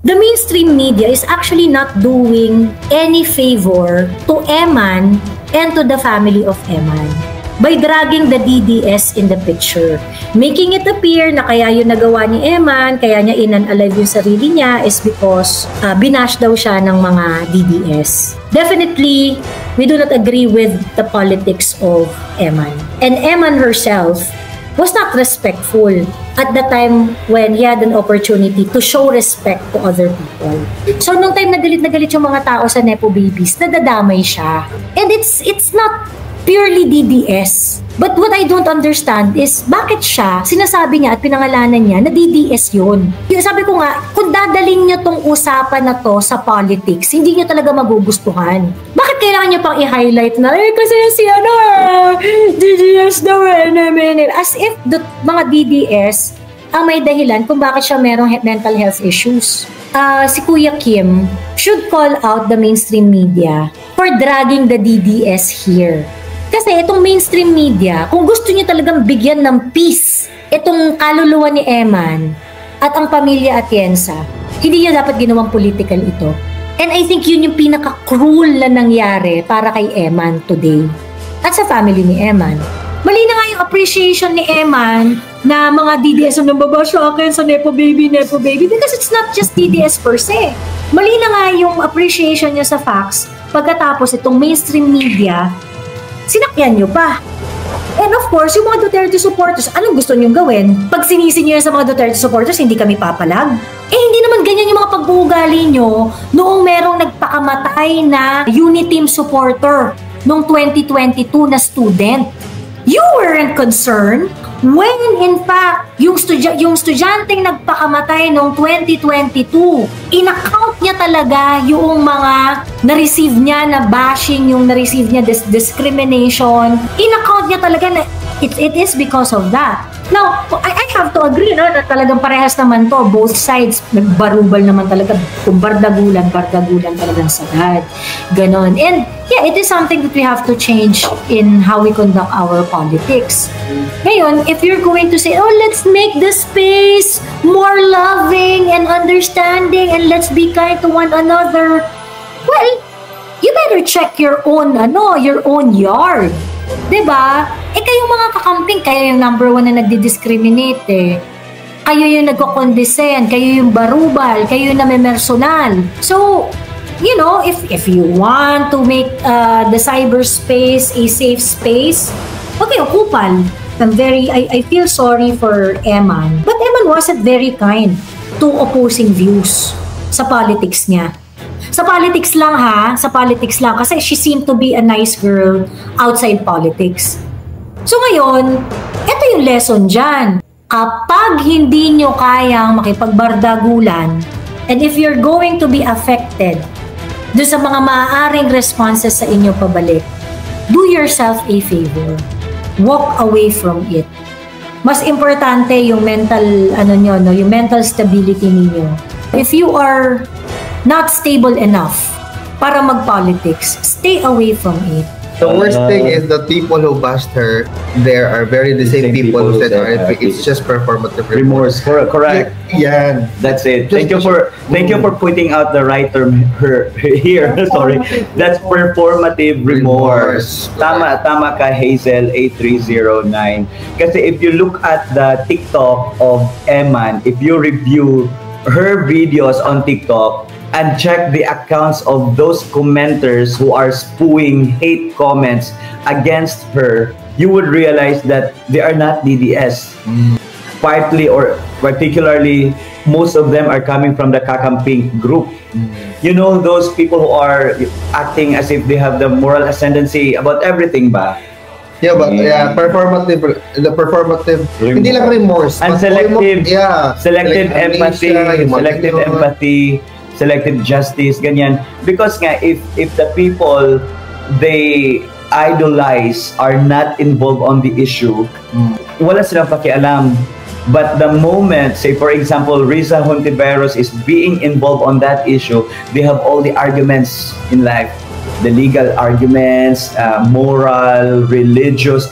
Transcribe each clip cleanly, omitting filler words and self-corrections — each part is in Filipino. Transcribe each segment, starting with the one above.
the mainstream media is actually not doing any favor to Eman and to the family of Eman by dragging the DDS in the picture. Making it appear na kaya yung nagawa ni Eman, kaya niya in-unalive yung sarili niya is because binash daw siya ng mga DDS. Definitely, we do not agree with the politics of Eman. And Eman herself was not respectful at the time when he had an opportunity to show respect to other people. So, nung time na galit yung mga tao sa Nepo Babies, nadadamay siya. And it's not purely DDS. But what I don't understand is bakit siya, sinasabi niya at pinangalanan niya na DDS yun. Sabi ko nga, kung dadaling niyo tong usapan na to sa politics, hindi niyo talaga magugustuhan. Bakit kailangan niyo pang i-highlight na, kasi si DDS daw as if the mga DDS ang may dahilan kung bakit siya merong mental health issues. Si Kuya Kim should call out the mainstream media for dragging the DDS here. Kasi itong mainstream media, kung gusto niyo talagang bigyan ng peace itong kaluluwa ni Eman at ang pamilya Atienza, hindi niyo dapat ginawang political ito. And I think yun yung pinaka-cruel na nangyari para kay Eman today at sa family ni Eman. Mali na nga yung appreciation ni Eman na mga DDS ang nababa sa akin sa Nepo Baby, because it's not just DDS per se. Mali na nga yung appreciation niya sa facts pagkatapos itong mainstream media sinakyan nyo pa. And of course, yung mga Duterte supporters, anong gusto nyong gawin? Pag sinisi nyo sa mga Duterte supporters, hindi kami papalag? Hindi naman ganyan yung mga pag-uugali nyo noong merong nagpakamatay na Uniteam supporter noong 2022 na student. You weren't concerned when in fact yung estudyanteng nagpakamatay noong 2022, in-account niya talaga yung mga na-receive niya na bashing, yung na-receive niya discrimination, in-account niya talaga na it is because of that. Now, I have to agree na talagang parehas naman to, both sides, nagbarubal naman talaga, kung bardagulan talagang sagad. Ganon. And yeah, it is something that we have to change in how we conduct our politics. Ngayon, if you're going to say, oh, let's make the space more loving and understanding and let's be kind to one another, well, you better check your own yard. Diba? Kayong mga kakamping, kayo yung number one na nagdi-discriminate eh. Kayo yung nagko-condescend, kayo yung barubal, kayo yung namemersonal. So, you know, if you want to make the cyberspace a safe space, okay, kupal. I feel sorry for Eman. But Eman wasn't very kind to opposing views sa politics niya. Sa politics lang kasi she seemed to be a nice girl outside politics. So ngayon, ito yung lesson dyan. Kapag hindi nyo kayang makipagbardagulan, and if you're going to be affected doon sa mga maaaring responses sa inyo pabalik, do yourself a favor. Walk away from it. Mas importante yung mental, yung mental stability niyo. If you are not stable enough para mag-politics, stay away from it. The worst thing is the people who bashed her there are the same people who said it's just performative remorse. Correct. Yeah. That's it. Thank you for pointing out the right term here. Sorry. That's performative remorse. Tama ka, Hazel 8309. Kasi if you look at the TikTok of Eman, if you review her videos on TikTok and check the accounts of those commenters who are spewing hate comments against her, you would realize that they are not DDS. Partly or particularly, most of them are coming from the Kakamping group. You know, those people who are acting as if they have the moral ascendancy about everything ba? Yeah, but performative, hindi lang remorse. And selective empathy, selective justice, ganyan. Because nga, if the people they idolize are not involved on the issue, wala silang pakialam. But the moment, say for example, Riza Hontiveros is being involved on that issue, they have all the arguments in life. The legal arguments, moral, religious,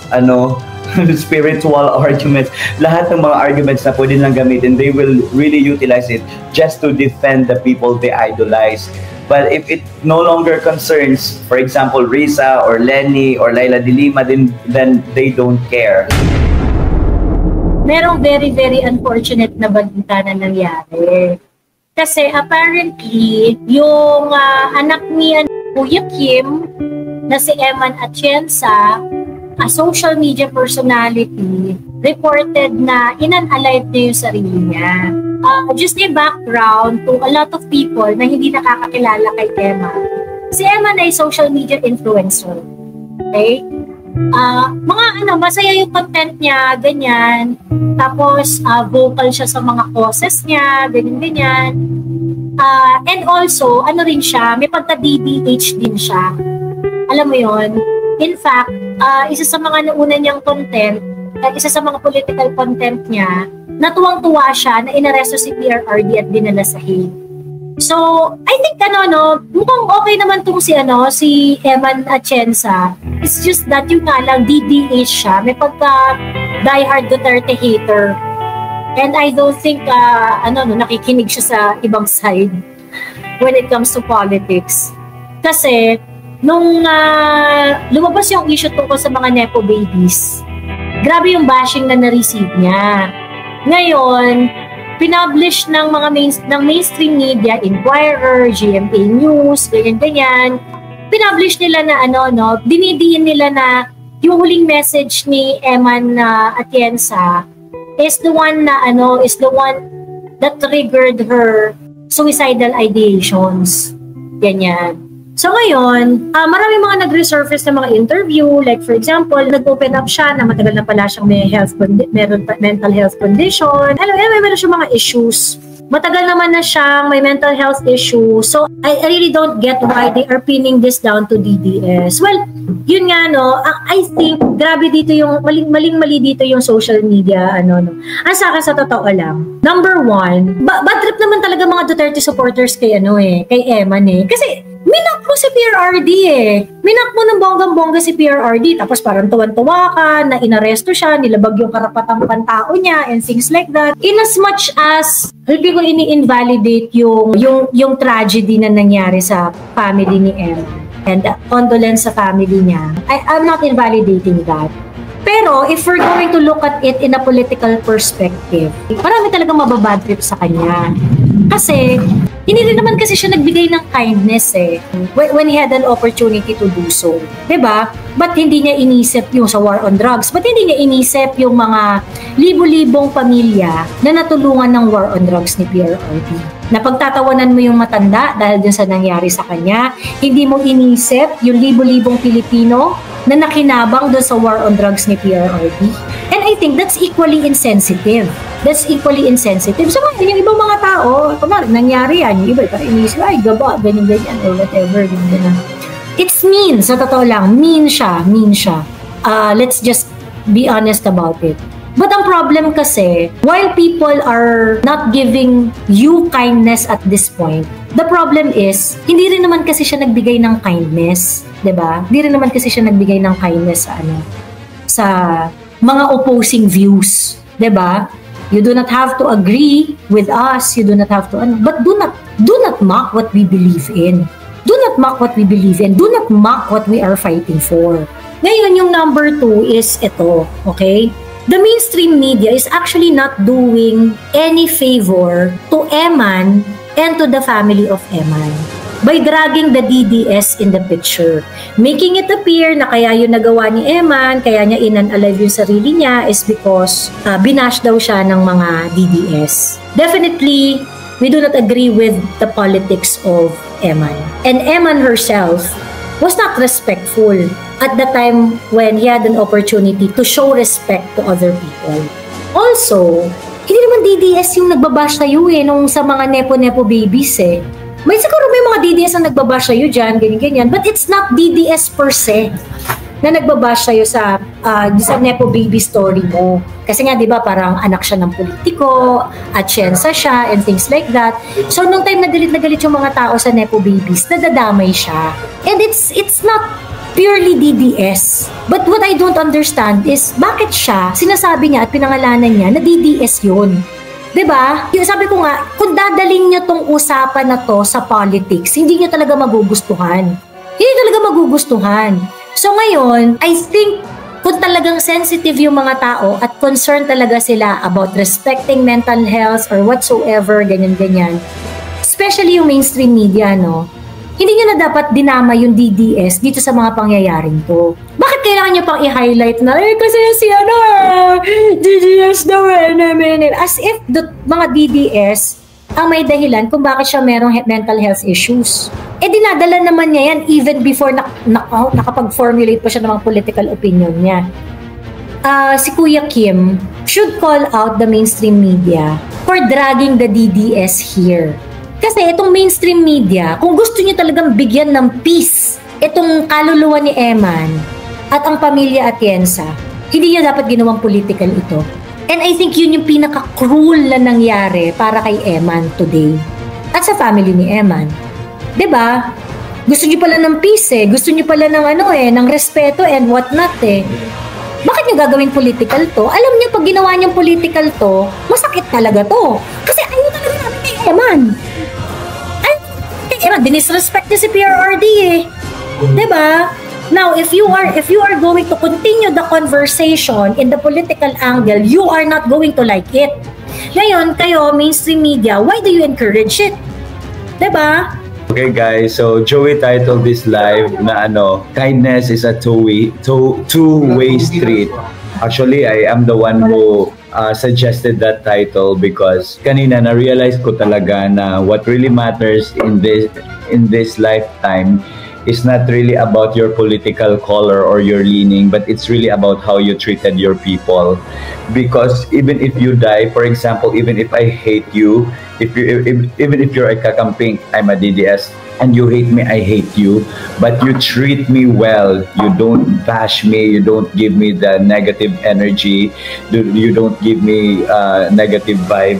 spiritual arguments, lahat ng mga arguments na pwede lang gamitin, they will really utilize it just to defend the people they idolize. But if it no longer concerns, for example, Risa or Lenny or Laila de Lima, then they don't care. Merong very, very unfortunate na balita na nangyari. Kasi apparently, yung anak ni Kuya Kim na si Eman Atienza, a social media personality, reported na inunalive niya yung sarili niya. Just a background to a lot of people na hindi nakakakilala kay Emma. Si Emma ay social media influencer. Okay? Masaya yung content niya, ganyan. Tapos, vocal siya sa mga causes niya, ganyan. And also, rin siya, may pagka-DDH din siya. Alam mo yon. In fact, isa sa mga nauna niyang content, isa sa mga political content niya, natuwang-tuwa siya na inaresto si PRRD at dinala sa Hague. So, I think mukhang okay naman tong si Eman Atienza. It's just that yung nga lang, DDH siya, may pagka diehard Duterte hater. And I don't think, nakikinig siya sa ibang side when it comes to politics. Kasi, nung lumabas yung issue tungkol sa mga Nepo babies, grabe yung bashing na na-receive niya. Ngayon, pinublish ng mga mainstream media, Inquirer, GMA News, ganyan-ganyan. Pinublish nila na dinidiin nila na yung huling message ni Eman Atienza is the one that triggered her suicidal ideations. Ganyan. So ngayon, maraming mga nag-resurface na mga interview, like for example, nag-open up siya na matagal na pala siyang meron mental health condition. Meron siyang mga issues. Matagal naman na siyang may mental health issue. So I really don't get why they are pinning this down to DDS. Well, yun nga I think grabe dito yung maling-mali dito yung social media Ang sa akin sa totoo lang. Number one, bad trip naman talaga mga Duterte supporters kay Eman Kasi minak mo si PRRD Minak mo ng bonggang-bongga si PRRD. Tapos parang tuwan-tuwa ka na inaresto siya, nilabag yung karapatang pantao niya and things like that. In as much as hindi ko ini-invalidate yung tragedy na nangyari sa family ni Emma and condolence sa family niya. I'm not invalidating that. Pero if we're going to look at it in a political perspective, marami talagang mababad trip sa kanya. Kasi, hindi rin naman kasi siya nagbigay ng kindness when he had an opportunity to do so. Diba? Ba't hindi niya inisip yung sa war on drugs? Ba't hindi niya inisip yung mga libo-libong pamilya na natulungan ng war on drugs ni PRRD? Napagtatawanan mo yung matanda dahil dun sa nangyari sa kanya. Hindi mo inisip yung libo-libong Pilipino na nakinabang dun sa war on drugs ni PRRD. And I think that's equally insensitive. So, yung ibang mga tao, nangyari yan, yung iba, inisip, gaba, ganyan, or whatever, ganyan. It's mean, sa totoo lang, mean siya. Let's just be honest about it. But ang problem kasi, while people are not giving you kindness at this point, the problem is, hindi rin naman kasi siya nagbigay ng kindness, 'di ba? Hindi rin naman kasi siya nagbigay ng kindness sa mga opposing views, 'di ba? You do not have to agree with us, you do not have to but do not mock what we believe in. Do not mock what we believe in. Do not mock what we are fighting for. Ngayon, yung number 2 is ito, okay? The mainstream media is actually not doing any favor to Eman and to the family of Eman by dragging the DDS in the picture. Making it appear na kaya yung nagawa ni Eman, kaya niya inunalive yung sarili niya is because binash daw siya ng mga DDS. Definitely, we do not agree with the politics of Eman. And Eman herself was not respectful at the time when he had an opportunity to show respect to other people. Also, hindi naman DDS yung nagbabash sa'yo nung sa mga nepo-nepo babies May siguro may mga DDS na nagbabash sa'yo dyan, ganyan-ganyan, but it's not DDS per se na nagbabash sa'yo sa Nepo baby story mo. Kasi nga, di ba, parang anak siya ng politiko, Atienza siya, and things like that. So, nung time na galit yung mga tao sa Nepo babies, nadadamay siya. And it's not purely DDS. But what I don't understand is, bakit siya, sinasabi niya at pinangalanan niya na DDS yun? Diba? Yung sabi ko nga, kung dadaling nyo tong usapan na to sa politics, hindi nyo talaga magugustuhan. Hindi talaga magugustuhan. So ngayon, I think kung talagang sensitive yung mga tao at concerned talaga sila about respecting mental health or whatsoever, ganyan-ganyan, especially yung mainstream media, no? Hindi nyo na dapat dinama yung DDS dito sa mga pangyayaring to. Bakit kailangan nyo pang i-highlight na, kasi si DDS daw as if the mga DDS ang may dahilan kung bakit siya merong mental health issues. Dinadala naman niya yan even before nakapag-formulate pa siya ng mga political opinion niya. Si Kuya Kim should call out the mainstream media for dragging the DDS here. Kasi itong mainstream media, kung gusto niyo talagang bigyan ng peace itong kaluluwa ni Eman at ang pamilya Atienza, hindi niyo dapat ginawang political ito. And I think yun yung pinaka-cruel na nangyari para kay Eman today at sa family ni Eman. 'Di ba? Gusto niyo pala ng peace gusto niyo pala ng ng respeto and what not Bakit niyo gagawin political to? Alam niyo pag ginawa niyang political to, masakit talaga to. Kasi ayaw talaga namin kay Eman. Dinisrespect niya si PRRD diba? Now, if you are going to continue the conversation in the political angle, you are not going to like it. Ngayon, kayo, mainstream media, why do you encourage it? Diba? Okay guys, so Joey titled this live na kindness is a two-way street. Actually, I am the one who suggested that title because kanina na-realize ko talaga na what really matters in this lifetime is not really about your political color or your leaning, but it's really about how you treated your people. Because even if you die, for example, even if I hate you, even if you're a kakamping, I'm a DDS, and you hate me, I hate you, but you treat me well, you don't bash me, you don't give me the negative energy, you don't give me negative vibe,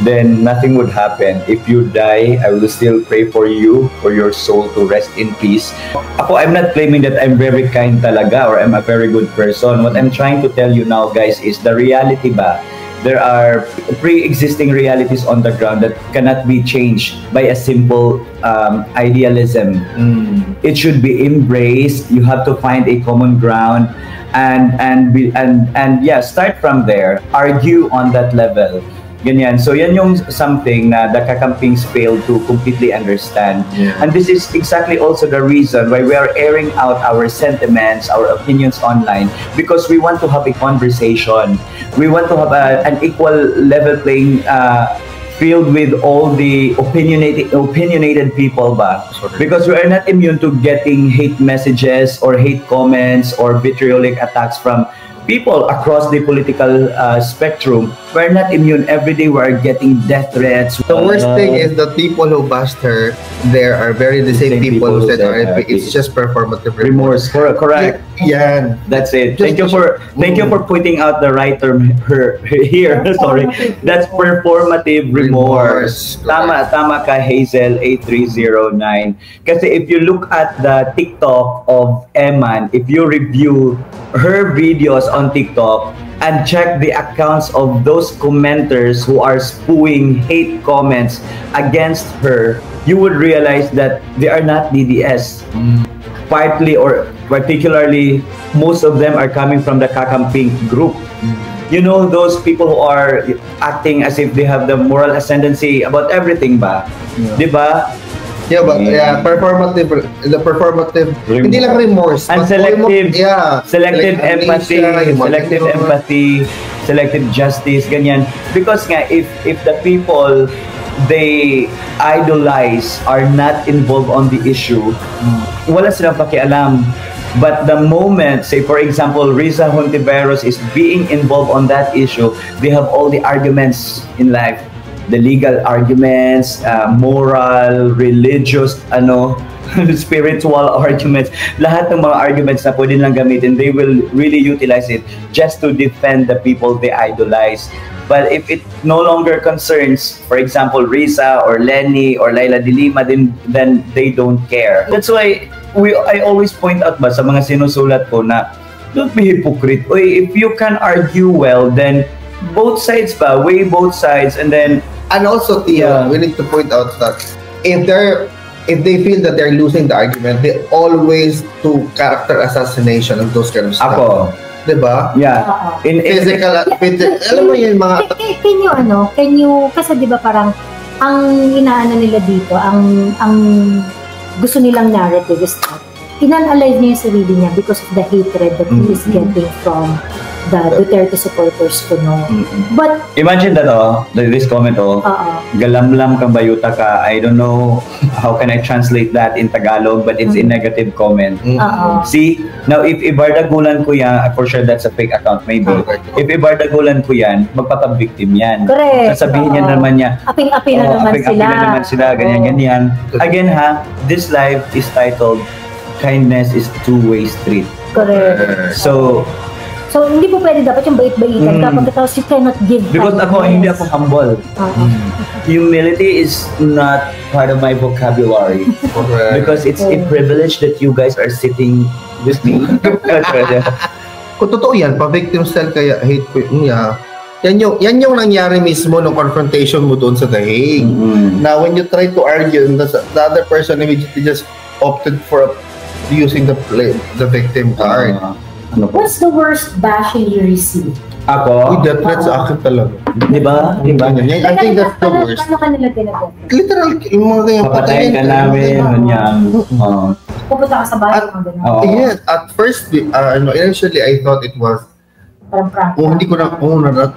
then nothing would happen. If you die, I will still pray for you, for your soul to rest in peace. Ako, I'm not claiming that I'm very kind talaga or I'm a very good person. What I'm trying to tell you now, guys, is the reality ba? There are pre-existing realities on the ground that cannot be changed by a simple idealism. It should be embraced. You have to find a common ground and yeah, start from there. Argue on that level. Ganyan. So yan yung something na the kakampings fail to completely understand. Yeah. And this is exactly also the reason why we are airing out our sentiments, our opinions online, because we want to have a conversation. We want to have an equal level playing field with all the opinionated people ba? Because we are not immune to getting hate messages or hate comments or vitriolic attacks from people across the political spectrum. We're not immune. Every day we're getting death threats. The worst thing is the people who bashed her, there are the same people who said it's just performative remorse. Correct. Yeah, that's it. Thank you for pointing out the right term here. Sorry, that's performative remorse. Tama ka, Hazel 8309. Kasi if you look at the TikTok of Eman, if you review her videos on TikTok and check the accounts of those commenters who are spewing hate comments against her, you would realize that they are not DDS. Partly or particularly, most of them are coming from the Kakamping group. You know, those people who are acting as if they have the moral ascendancy about everything ba? Yeah. Diba? Yeah, but performative, the performative, hindi lang remorse. And selective empathy, selective justice, ganyan. Because nga, if the people they idolize are not involved on the issue, wala silang pakialam. But the moment, say for example, Riza Hontiveros is being involved on that issue, they have all the arguments in life. The legal arguments, moral, religious, spiritual arguments, lahat ng mga arguments na pwede lang gamitin, they will really utilize it just to defend the people they idolize. But if it no longer concerns, for example, Riza or Lenny or Laila de Lima, then they don't care. That's why I always point out ba sa mga sinusulat ko na don't be hypocrite. Oy, if you can argue well, then both sides ba, weigh both sides, and then And also, Tia, we need to point out that if they feel that they're losing the argument, they always do character assassination and those kind of stuff. ako, Diba? yeah. In Alam mo yun, mga... Can you, kasi diba parang, ang inaano nila dito, ang gusto nilang narrative is that, inan-alive niya yung sarili niya because of the hatred that he is getting from the Duterte supporters ko, no? But, imagine that, this comment, galamlam kang bayuta ka. I don't know how can I translate that in Tagalog, but it's a negative comment. See, now if ibardagulan ko yan, for sure that's a fake account maybe. If ibardagulan ko yan, magpapabiktim yan. correct. Sasabihin niya naman niya, Aping-api na naman aping-api sila. na naman sila, ganyan-ganyan. Again this live is titled, Kindness is Two-Way Street. Correct. So, hindi po pwede dapat yung bait-baitan kapag tapos you cannot give because hindi ako humble. Humility is not part of my vocabulary. Correct. Because it's a privilege that you guys are sitting with me. Kung totoo yan, pa-victim style kaya hate ko niya, yan yung nangyari mismo ng confrontation mo doon sa The Hague. Now, when you try to argue, the other person immediately just opted for using the victim card. What's the worst bashing you receive? Ako? That threat sa akin talaga. Diba? I think that's the worst. Paano ka nila tinagot? Literal, yung mga ganyan, Papatayin ka namin, ganyan. Pupunta ka sa bahay, mga ganun. Yes, at first, initially I thought it was Parang prank. hindi ko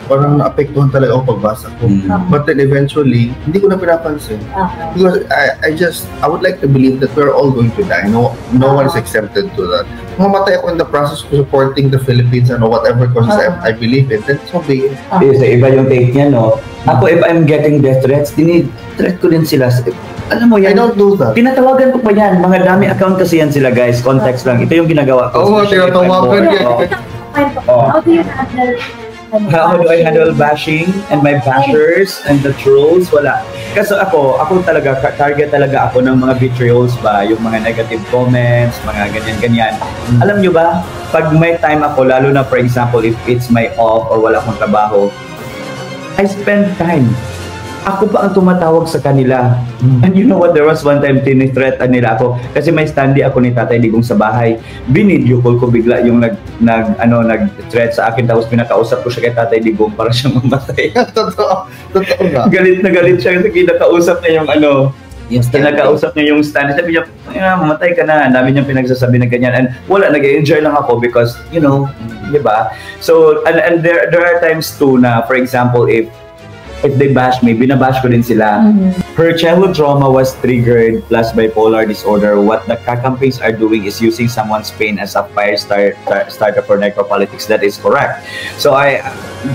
parang naapektuhan talaga ang pagbasa ko. But then eventually, hindi ko na pinapansin. Because I would like to believe that we're all going to die. No one is exempted to that. Mamatay ako in the process of supporting the Philippines and whatever causes I believe in. Then so be it. Iba yung take niya, no? Ako, if I'm getting death threats, threat ko din sila. Alam mo yan, I don't do that. tinatawagan ko pa yan. Mga dami account kasi yan sila, guys. Context lang. Ito yung ginagawa ko. Oo, Especially if I'm tinatawagan bored. yan. How do you handle How do I handle bashing and my bashers and the trolls? Wala. Kasi ako talaga, target talaga ako ng mga vitriols ba, yung mga negative comments, mga ganyan-ganyan. Alam nyo ba, pag may time ako, lalo na for example, if it's my off or wala akong trabaho, I spend time. Ako pa ang tumatawag sa kanila. And you know what, there was one time tinithreatan nila ako kasi may standee ako ni Tatay Digong sa bahay. Binidyo call ko bigla yung nag-threat sa akin, tapos pinakausap ko siya kay Tatay Digong para siyang mamatay. Totoo nga. Galit na galit siya kasi kinakausap niya kinakausap niya yung stand. Sabi niya, mamatay ka na. Ang dami niyang pinagsasabi na ganyan. And wala, nag-enjoy lang ako because, di ba? So, and there are times too na, for example, if they bash me, binabash ko din sila. Her childhood trauma was triggered plus bipolar disorder. What the kakampings are doing is using someone's pain as a fire starter for necropolitics. That is correct. So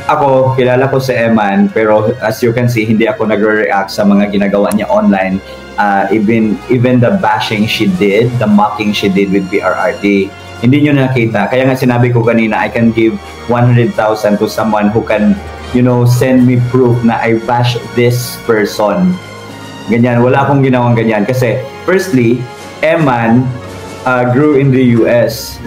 ako, kilala ko si Eman, pero as you can see, hindi ako nagre-react sa mga ginagawa niya online. Even the bashing she did, the mocking she did with PRRD. Hindi nyo nakita. Kaya nga sinabi ko kanina, I can give 100,000 to someone who can send me proof na I bash this person. Ganyan, wala akong ginawang ganyan. Kasi, firstly, Eman grew in the US.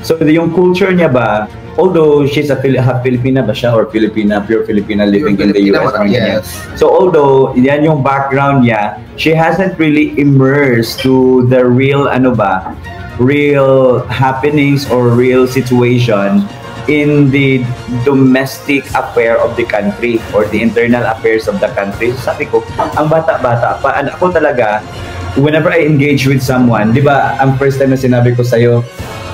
So, yung culture niya ba, although she's a Filipina ba siya or pure Filipina living in the US. Yes. So, although yan yung background niya, she hasn't really immersed to the real, real happenings or real situation in the domestic affair of the country or the internal affairs of the country. So, sabi ko, ang bata-bata pa, ako talaga, whenever I engage with someone, di ba, ang first time na sinabi ko sa'yo,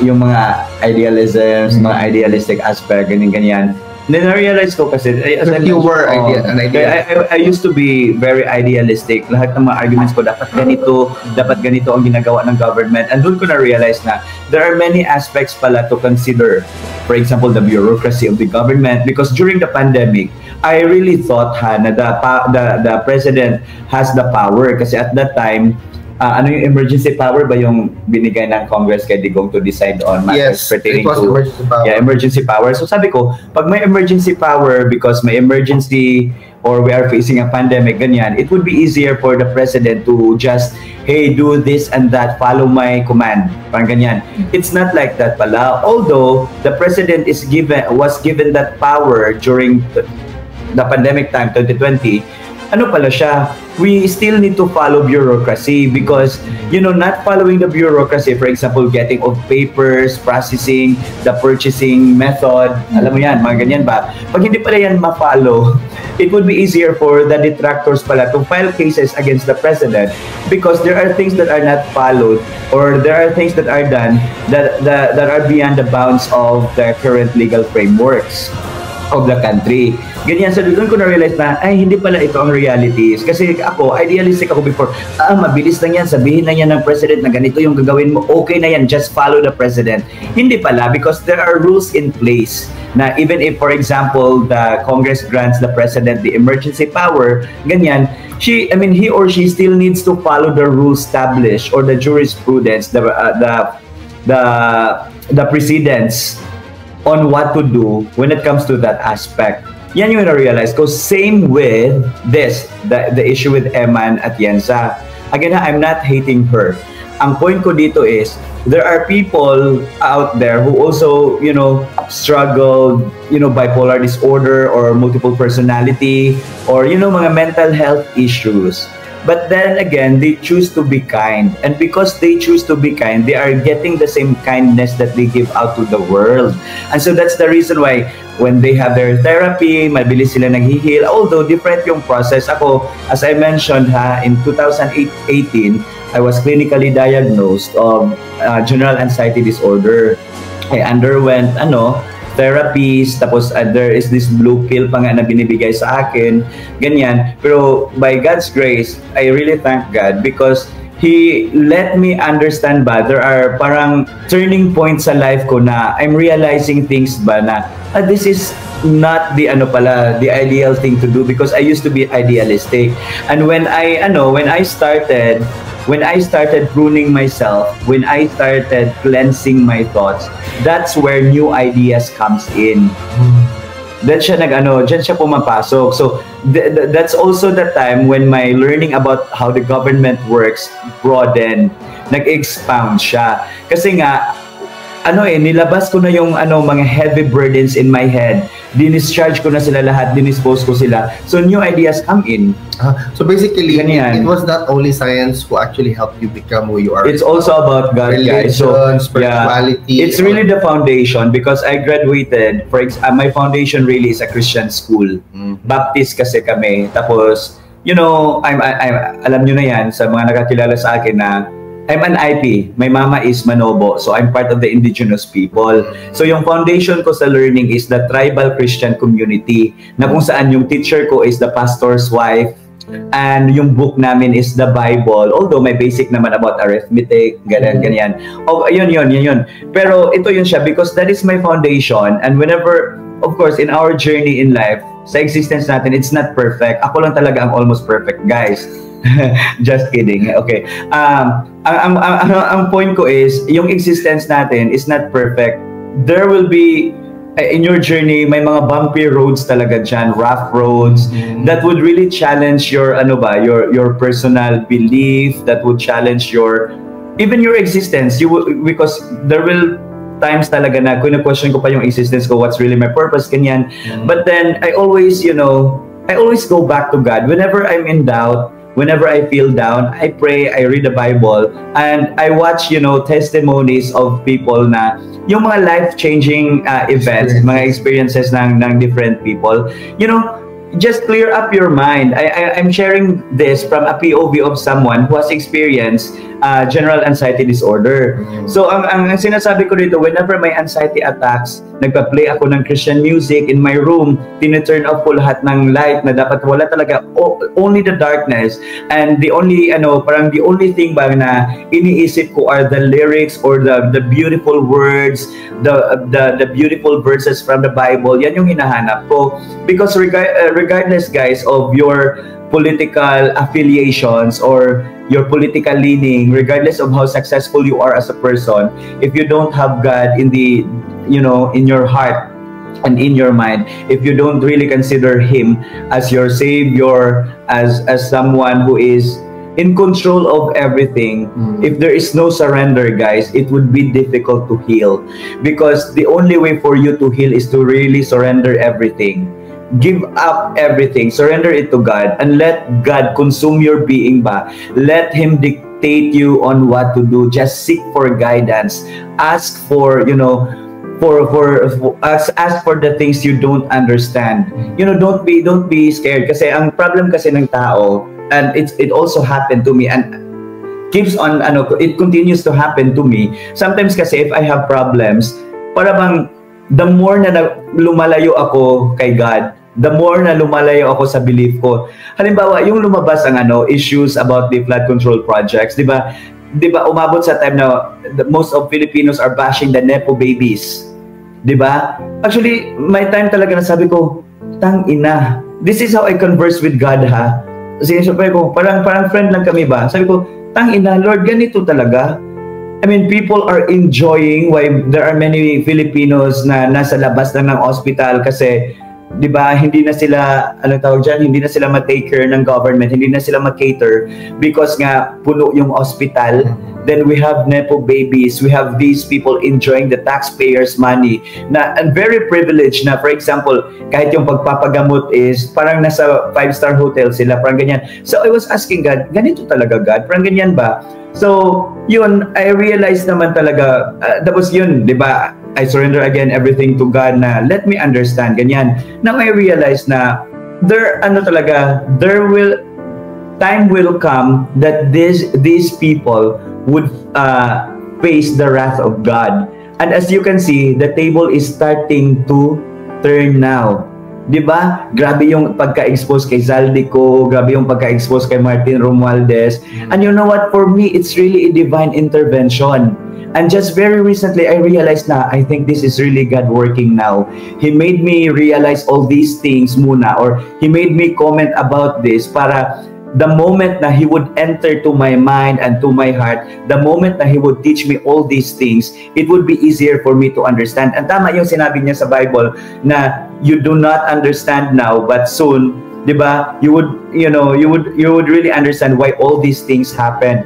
yung mga idealisms, mga idealistic aspect, ganyan-ganyan. Then na-realize ko kasi, you were an idealist. I used to be very idealistic. Lahat ng mga arguments ko, dapat ganito ang ginagawa ng government. And doon ko na-realize na there are many aspects pala to consider. For example, the bureaucracy of the government. Because during the pandemic, I really thought na the president has the power. Kasi at that time, yung emergency power ba yung binigay ng Congress kay Digong to decide on matters pertaining to emergency power. Emergency power. So sabi ko, pag may emergency power because may emergency or we are facing a pandemic, ganyan, it would be easier for the president to just hey, do this and that, follow my command, parang ganyan. It's not like that pala. Although the president was given that power during the pandemic time, 2020, ano pala siya, we still need to follow bureaucracy because, not following the bureaucracy, for example, getting of papers, processing, the purchasing method, alam mo yan, mga ganyan ba? Pag hindi pala yan ma-follow, it would be easier for the detractors pala to file cases against the president because there are things that are not followed or there are things that are done that are beyond the bounds of the current legal frameworks of the country. Ganyan, so doon ko na-realize na, ay, hindi pala ito ang realities. Kasi ako, idealistic ako before, mabilis lang yan, sabihin na yan ng president na ganito yung gagawin mo, okay na yan, just follow the president. Hindi pala, because there are rules in place na even if, for example, the Congress grants the president the emergency power, ganyan, he or she still needs to follow the rules established or the jurisprudence, the precedents on what to do when it comes to that aspect. Yan yung na-realize ko. Same with this, the issue with Eman Atienza. Again, I'm not hating her. Ang point ko dito is, there are people out there who also, struggle, bipolar disorder or multiple personality or, mga mental health issues. But then again, they choose to be kind. And because they choose to be kind, they are getting the same kindness that they give out to the world. And so that's the reason why when they have their therapy, mabilis sila nag-heal. Although different yung process. Ako, as I mentioned, in 2018, I was clinically diagnosed of general anxiety disorder. I underwent, therapies, tapos there is this blue pill pa nga na binibigay sa akin, ganyan. Pero by God's grace, I really thank God because He let me understand ba, there are parang turning points sa life ko na I'm realizing things ba na this is not the the ideal thing to do because I used to be idealistic. And when I started pruning myself, when I started cleansing my thoughts, that's where new ideas comes in. Diyan siya pumapasok. So that's also the time when my learning about how the government works broaden, nag-expound siya. Kasi nga nilabas ko na yung mga heavy burdens in my head. Dinischarge ko na sila lahat, dinispose ko sila. So new ideas come in. So basically, it was not only science who actually helped you become who you are. It's also about God, religion, guys. So spirituality. Yeah, it's really the foundation because I graduated. My foundation really is a Christian school. Baptist kasi kami. Tapos, I'm alam nyo na yan sa mga nakakilala sa akin na I'm an IP. My mama is Manobo. So I'm part of the indigenous people. So yung foundation ko sa learning is the tribal Christian community na kung saan yung teacher ko is the pastor's wife and yung book namin is the Bible. Although may basic naman about arithmetic, ganyan. Oh, yun. Pero ito yun siya because that is my foundation and whenever, of course, in our journey in life, sa existence natin, it's not perfect. Ako lang talaga ang almost perfect, guys. Just kidding. Okay. Ang point ko is, yung existence natin is not perfect. There will be, in your journey, may mga bumpy roads talaga dyan, rough roads, that would really challenge your, your personal belief, that would challenge even your existence. Because there will times talaga na question ko pa yung existence ko, what's really my purpose, ganyan. But then, I always go back to God. Whenever I'm in doubt, whenever I feel down, I pray, I read the Bible, and I watch, testimonies of people na yung mga life-changing events, mga experiences ng different people. Just clear up your mind. I'm sharing this from a POV of someone who has experienced general anxiety disorder. So ang sinasabi ko dito, whenever my anxiety attacks, nagpa-play ako ng Christian music in my room, tine-turn off ko lahat ng light na dapat wala talaga, only the darkness, and the only the only thing ba na iniisip ko are the lyrics or the beautiful words, the beautiful verses from the Bible. Yan yung hinahanap ko because regardless, guys, of your political affiliations or your political leaning, regardless of how successful you are as a person, if you don't have God in in your heart and in your mind, if you don't really consider Him as your Savior, as someone who is in control of everything, if there is no surrender, guys, it would be difficult to heal. Because the only way for you to heal is to really surrender everything. Give up everything, surrender it to God, and let God consume your being ba. Let Him dictate you on what to do. Just seek for guidance. Ask for, ask for the things you don't understand. Don't be scared. Kasi ang problem kasi ng tao, and it also happened to me, and keeps on, it continues to happen to me. Sometimes kasi if I have problems, para bang the more na lumalayo ako kay God, the more na lumalayo ako sa belief ko. Halimbawa, yung lumabas ang issues about the flood control projects, di ba umabot sa time na most of Filipinos are bashing the Nepo babies. Di ba? Actually, may time talaga na sabi ko, tang ina. This is how I converse with God, ha? Sinasabi ko, parang friend lang kami ba? Sabi ko, tang ina, Lord, ganito talaga. I mean, people are enjoying why there are many Filipinos na nasa labas lang ng hospital kasi, di ba, hindi na sila, hindi na sila ma-take care ng government, hindi na sila ma-cater because nga puno yung hospital. Then we have Nepo babies, we have these people enjoying the taxpayers' money na and very privileged na, for example, kahit yung pagpapagamot is parang nasa 5-star hotel sila, parang ganyan. So I was asking God, ganito talaga God? Parang ganyan ba? So, yun, I realized naman talaga, that was yun, di ba? I surrender again everything to God na let me understand, ganyan. Now I realize na time will come that these people would face the wrath of God. And as you can see, the table is starting to turn now. Diba? Grabe yung pagka-expose kay Zaldico, grabe yung pagka-expose kay Martin Romualdez. And you know what? For me, it's really a divine intervention. And just very recently, I realized na I think this is really God working now. He made me realize all these things muna, or He made me comment about this para the moment na He would enter to my mind and to my heart, the moment na He would teach me all these things, it would be easier for me to understand. And tama yung sinabi niya sa Bible na you do not understand now, but soon, di ba? You would really understand why all these things happen.